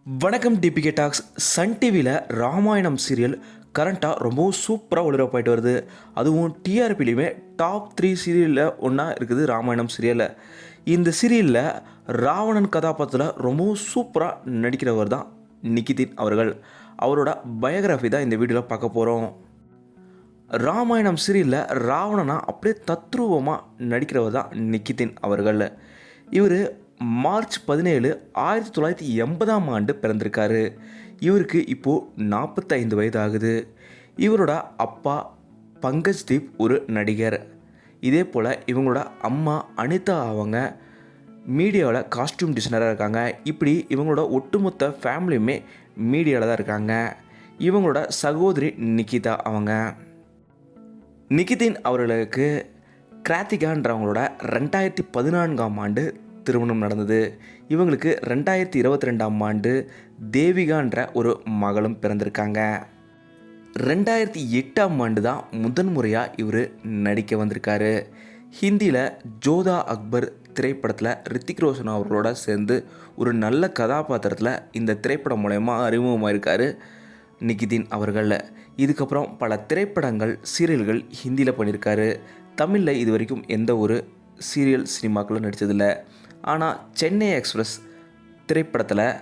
வணக்கம் DPK tax. Sun டிவியில் Ramayanam serial கரண்ட்டாக ரொம்பவும் சூப்பராக ஒளிபரப்பாயிட்டு வருது. அதுவும் டிஆர்பிலையுமே டாப் 3 சீரியலில் ஒன்றா இருக்குது ராமாயணம் சீரியலில். இந்த சீரியலில் ராவணன் கதாபாத்திரத்தில் ரொம்பவும் சூப்பராக நடிக்கிறவர் தான் நிகிதின் அவர்கள். அவரோட பயோகிராஃபி தான் இந்த வீடியோவில் பார்க்க போகிறோம். ராமாயணம் சீரியலில் ராவணனா அப்படியே தத்ரூபமாக நடிக்கிறவர் தான் நிகிதின் அவர்கள். இவர் மார்ச் 17, 1980 பிறந்திருக்காரு. இவருக்கு இப்போது 45 வயது ஆகுது. இவரோட அப்பா பங்கஜ்தீப் ஒரு நடிகர். இதே போல் இவங்களோட அம்மா அனிதா அவங்க மீடியாவில் காஸ்டியூம் டிசைனராக இருக்காங்க. இப்படி இவங்களோட ஒட்டுமொத்த ஃபேமிலியுமே மீடியாவில் தான் இருக்காங்க. இவங்களோட சகோதரி நிகிதா அவங்க. நிகிதின் அவர்களுக்கு கிராத்திகான்றவங்களோட 2014 திருமணம் நடந்தது. இவங்களுக்கு 2022 தேவிகான்ற ஒரு மகளும் பிறந்திருக்காங்க. 2008 தான் முதன்முறையாக இவர் நடிக்க வந்திருக்காரு. ஹிந்தியில் ஜோதா அக்பர் திரைப்படத்தில் ரித்திக் ரோஷன் அவர்களோட சேர்ந்து ஒரு நல்ல கதாபாத்திரத்தில் இந்த திரைப்படம் மூலயமா அறிமுகமாக இருக்கார் நிகிதின் அவர்கள். இதுக்கப்புறம் பல திரைப்படங்கள் சீரியல்கள் ஹிந்தியில் பண்ணியிருக்காரு. தமிழில் இது வரைக்கும் எந்த ஒரு சீரியல் சினிமாக்களும் நடித்ததில்லை. ஆனால் சென்னை எக்ஸ்பிரஸ் திரைப்படத்தில்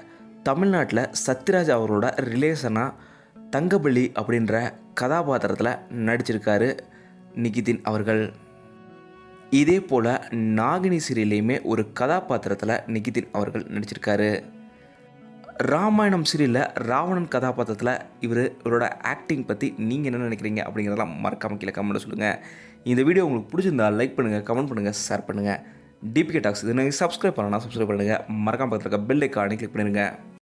தமிழ்நாட்டில் சத்யராஜ் அவரோட ரிலேஷனாக தங்கபலி அப்படின்ற கதாபாத்திரத்தில் நடிச்சிருக்காரு நிகிதின் அவர்கள். இதே போல் நாகினி சீரியல்லையுமே ஒரு கதாபாத்திரத்தில் நிகிதின் அவர்கள் நடிச்சிருக்காரு. ராமாயணம் சீரியலில் ராவணன் கதாபாத்திரத்தில் இவரோட ஆக்டிங் பற்றி நீங்கள் என்ன நினைக்கிறீங்க அப்படிங்கிறதெல்லாம் மறக்காமல் கீழே கமெண்ட்டில் சொல்லுங்கள். இந்த வீடியோ உங்களுக்கு பிடிச்சிருந்தால் லைக் பண்ணுங்கள், கமெண்ட் பண்ணுங்கள், ஷேர் பண்ணுங்கள். டிபிகே டாக்ஸ் இது நீங்கள் சப்ஸ்கிரைப் பண்ணலாம், சப்ஸ்கிரைப் பண்ணுங்கள். மறக்காம பக்கத்தில் இருக்க பெல் ஐக்கானை கிளிக் பண்ணிடுங்க.